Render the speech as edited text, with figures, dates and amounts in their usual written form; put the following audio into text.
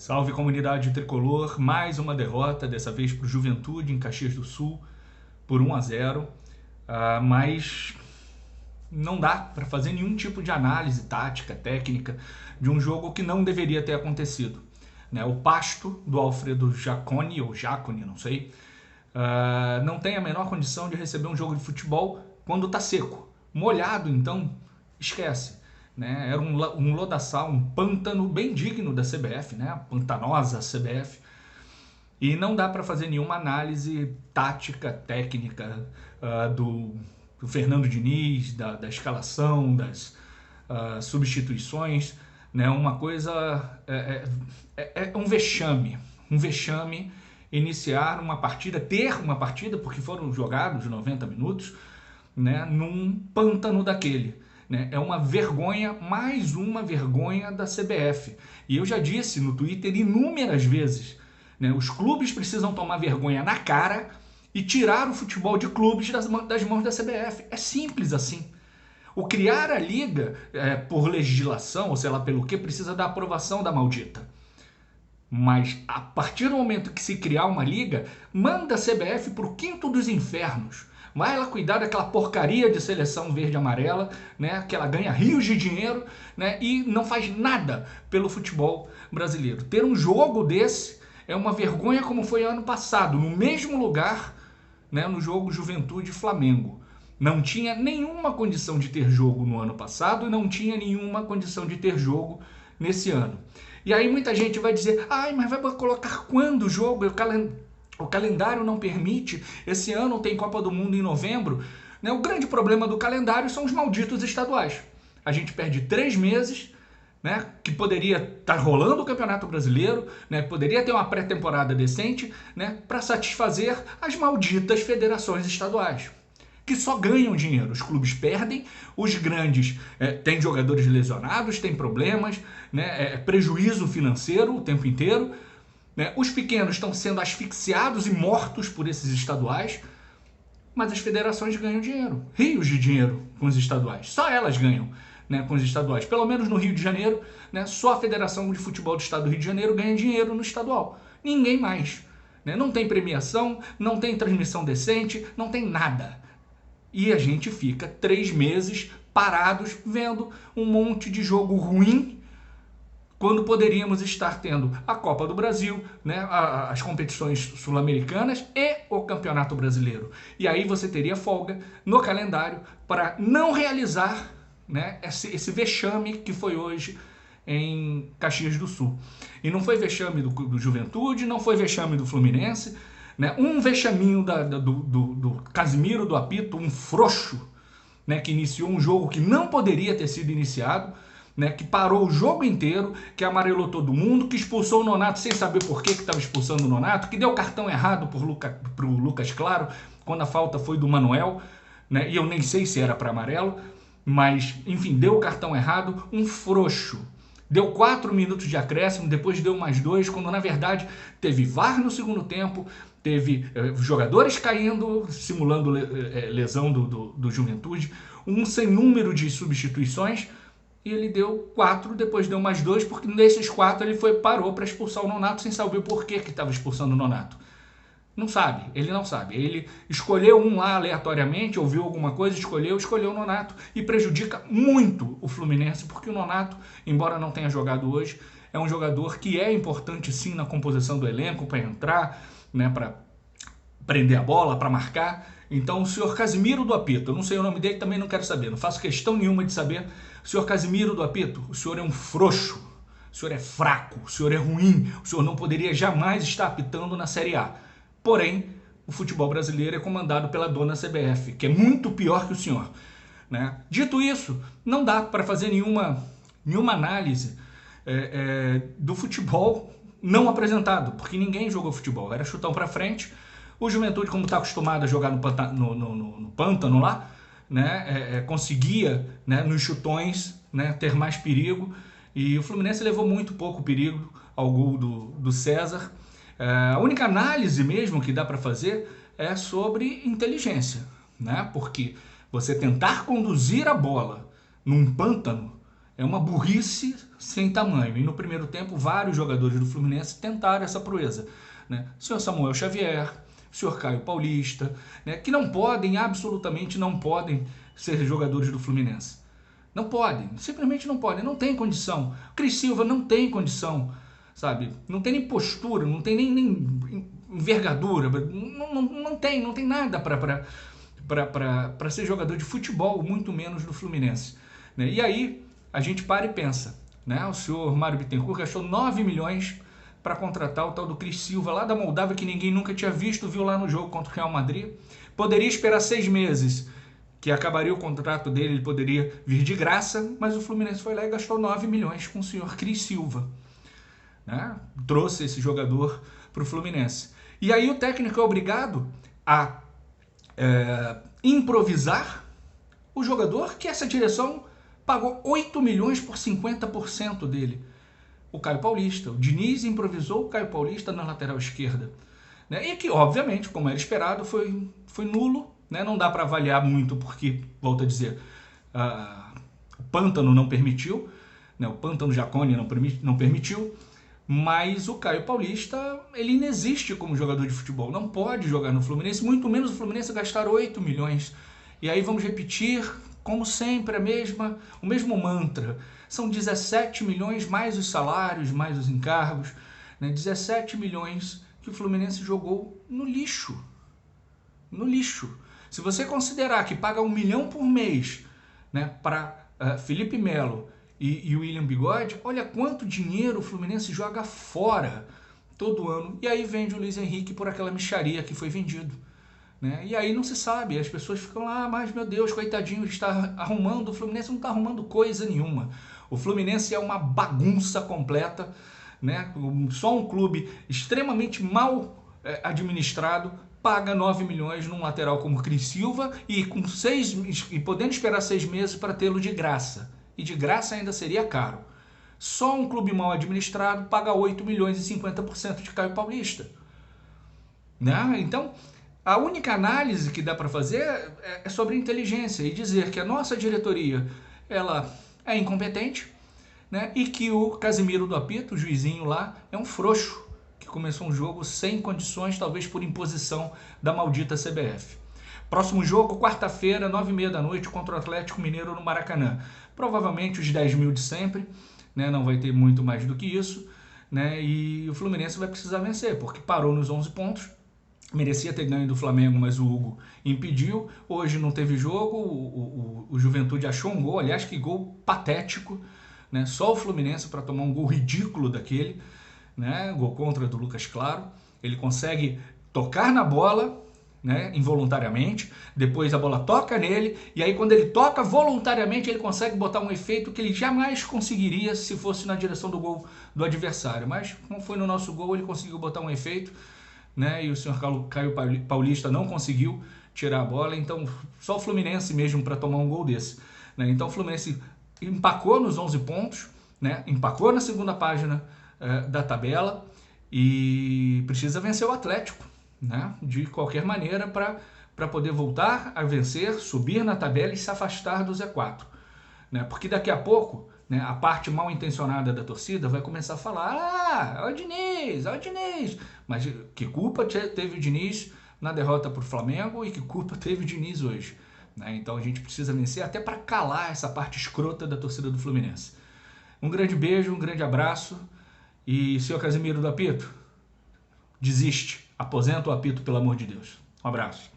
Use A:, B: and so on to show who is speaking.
A: Salve comunidade tricolor, mais uma derrota, dessa vez para o Juventude em Caxias do Sul, por 1-0, mas não dá para fazer nenhum tipo de análise tática, técnica, de um jogo que não deveria ter acontecido. O pasto do Alfredo Jaconi, ou Jaconi, não sei, não tem a menor condição de receber um jogo de futebol quando está seco. Molhado, então, esquece. Era um lodaçal, um pântano bem digno da CBF, a pantanosa CBF. E não dá para fazer nenhuma análise tática, técnica do Fernando Diniz, da escalação, das substituições. Uma coisa... É um vexame iniciar uma partida, ter uma partida, porque foram jogados 90 minutos, num pântano daquele. É uma vergonha, mais uma vergonha da CBF. E eu já disse no Twitter inúmeras vezes, os clubes precisam tomar vergonha na cara e tirar o futebol de clubes das mãos da CBF. É simples assim. O criar a liga, por legislação, ou sei lá pelo que, precisa da aprovação da maldita. Mas a partir do momento que se criar uma liga, manda a CBF para o quinto dos infernos. Vai lá cuidar daquela porcaria de seleção verde e amarela, que ela ganha rios de dinheiro, e não faz nada pelo futebol brasileiro. Ter um jogo desse é uma vergonha, como foi ano passado, no mesmo lugar, no jogo Juventude e Flamengo. Não tinha nenhuma condição de ter jogo no ano passado e não tinha nenhuma condição de ter jogo nesse ano. E aí muita gente vai dizer, mas vai colocar quando o jogo? O calendário não permite, esse ano tem Copa do Mundo em novembro. O grande problema do calendário são os malditos estaduais. A gente perde 3 meses, que poderia estar rolando o Campeonato Brasileiro, poderia ter uma pré-temporada decente, para satisfazer as malditas federações estaduais, que só ganham dinheiro. Os clubes perdem, os grandes têm jogadores lesionados, têm problemas, prejuízo financeiro o tempo inteiro. Os pequenos estão sendo asfixiados e mortos por esses estaduais, mas as federações ganham dinheiro, rios de dinheiro com os estaduais. Só elas ganham com os estaduais. Pelo menos no Rio de Janeiro, só a Federação de Futebol do Estado do Rio de Janeiro ganha dinheiro no estadual. Ninguém mais. Não tem premiação, não tem transmissão decente, não tem nada. E a gente fica 3 meses parados vendo um monte de jogo ruim, quando poderíamos estar tendo a Copa do Brasil, as competições sul-americanas e o Campeonato Brasileiro. E aí você teria folga no calendário para não realizar esse vexame que foi hoje em Caxias do Sul. E não foi vexame do Juventude, não foi vexame do Fluminense, um vexaminho do Casimiro do apito, um frouxo, que iniciou um jogo que não poderia ter sido iniciado, que parou o jogo inteiro, que amarelou todo mundo, que expulsou o Nonato sem saber por que estava expulsando o Nonato, que deu cartão errado para o Lucas Claro, quando a falta foi do Manuel, e eu nem sei se era para amarelo, mas, enfim, deu o cartão errado, um frouxo. Deu 4 minutos de acréscimo, depois deu mais 2, quando na verdade teve VAR no segundo tempo, teve jogadores caindo, simulando lesão do Juventude, um sem número de substituições, e ele deu 4, depois deu mais 2, porque nesses 4 ele parou para expulsar o Nonato sem saber por que estava expulsando o Nonato. Não sabe, ele não sabe. Ele escolheu um lá aleatoriamente, ouviu alguma coisa, escolheu o Nonato e prejudica muito o Fluminense, porque o Nonato, embora não tenha jogado hoje, é um jogador que é importante sim na composição do elenco, para entrar, para prender a bola, para marcar. Então o senhor Casimiro do apito, eu não sei o nome dele, também não quero saber, não faço questão nenhuma de saber. O senhor Casimiro do apito, o senhor é um frouxo, o senhor é fraco, o senhor é ruim, o senhor não poderia jamais estar apitando na Série A. Porém, o futebol brasileiro é comandado pela dona CBF, que é muito pior que o senhor. Dito isso, não dá para fazer nenhuma análise do futebol não apresentado, porque ninguém jogou futebol, era chutão para frente. O Juventude, como está acostumado a jogar no pântano lá, conseguia, nos chutões, ter mais perigo, e o Fluminense levou muito pouco perigo ao gol do César. A única análise mesmo que dá para fazer é sobre inteligência, porque você tentar conduzir a bola num pântano É uma burrice sem tamanho. E no primeiro tempo, vários jogadores do Fluminense tentaram essa proeza, né? O senhor Samuel Xavier, o senhor Caio Paulista, né? Que não podem, absolutamente não podem ser jogadores do Fluminense. Não podem, simplesmente não podem, não tem condição. O Cris Silva não tem condição, sabe? Não tem nem postura, não tem nem envergadura, não tem nada para ser jogador de futebol, muito menos do Fluminense, né? E aí a gente para e pensa, né? O senhor Mário Bittencourt gastou 9 milhões para contratar o tal do Cris Silva lá da Moldávia, que ninguém nunca tinha visto, viu lá no jogo contra o Real Madrid. Poderia esperar 6 meses, que acabaria o contrato dele, ele poderia vir de graça, mas o Fluminense foi lá e gastou 9 milhões com o senhor Cris Silva, né? Trouxe esse jogador para o Fluminense. E aí o técnico é obrigado a improvisar o jogador que essa direção pagou 8 milhões por 50% dele. O Caio Paulista. O Diniz improvisou o Caio Paulista na lateral esquerda, né? E que, obviamente, como era esperado, foi nulo, né? Não dá para avaliar muito porque, volto a dizer, o Pântano não permitiu, né? O Pântano Jaconi não permitiu, mas o Caio Paulista, ele inexiste como jogador de futebol, não pode jogar no Fluminense, muito menos o Fluminense gastar 8 milhões. E aí vamos repetir, como sempre, o mesmo mantra. São 17 milhões mais os salários, mais os encargos, né? 17 milhões que o Fluminense jogou no lixo. No lixo. Se você considerar que paga 1 milhão por mês, né, para Felipe Melo e William Bigode, olha quanto dinheiro o Fluminense joga fora todo ano. E aí vende o Luiz Henrique por aquela mixaria que foi vendido, né? E aí não se sabe, as pessoas ficam lá, mas meu Deus, coitadinho, ele está arrumando, o Fluminense não está arrumando coisa nenhuma. O Fluminense é uma bagunça completa, né? Só um clube extremamente mal administrado paga 9 milhões num lateral como o Cris Silva e podendo esperar 6 meses para tê-lo de graça. E de graça ainda seria caro. Só um clube mal administrado paga 8 milhões e 50% de Caio Paulista, né? Então, a única análise que dá para fazer é sobre inteligência e dizer que a nossa diretoria ela é incompetente, né? E que o Casimiro do apito, o juizinho lá, é um frouxo que começou um jogo sem condições, talvez por imposição da maldita CBF. Próximo jogo, quarta-feira, 9h30 da noite, contra o Atlético Mineiro no Maracanã. Provavelmente os 10 mil de sempre, né? Não vai ter muito mais do que isso, né? E o Fluminense vai precisar vencer, porque parou nos 11 pontos. Merecia ter ganho do Flamengo, mas o Hugo impediu. Hoje não teve jogo, o Juventude achou um gol, aliás, que gol patético, né? Só o Fluminense para tomar um gol ridículo daquele, né? Gol contra do Lucas Claro. Ele consegue tocar na bola, né? Involuntariamente, depois a bola toca nele, e aí quando ele toca voluntariamente, ele consegue botar um efeito que ele jamais conseguiria se fosse na direção do gol do adversário. Mas, como foi no nosso gol, ele conseguiu botar um efeito, né? E o senhor Caio Paulista não conseguiu tirar a bola, então só o Fluminense mesmo para tomar um gol desse, né? Então o Fluminense empacou nos 11 pontos, né? Empacou na segunda página da tabela e precisa vencer o Atlético, né? De qualquer maneira para poder voltar a vencer, subir na tabela e se afastar do Z4, né? Porque daqui a pouco, né, a parte mal intencionada da torcida vai começar a falar: é o Diniz, mas que culpa teve o Diniz na derrota para o Flamengo e que culpa teve o Diniz hoje, né? Então a gente precisa vencer até para calar essa parte escrota da torcida do Fluminense. Um grande beijo, um grande abraço e, senhor Casimiro do apito, desiste, aposenta o apito, pelo amor de Deus. Um abraço.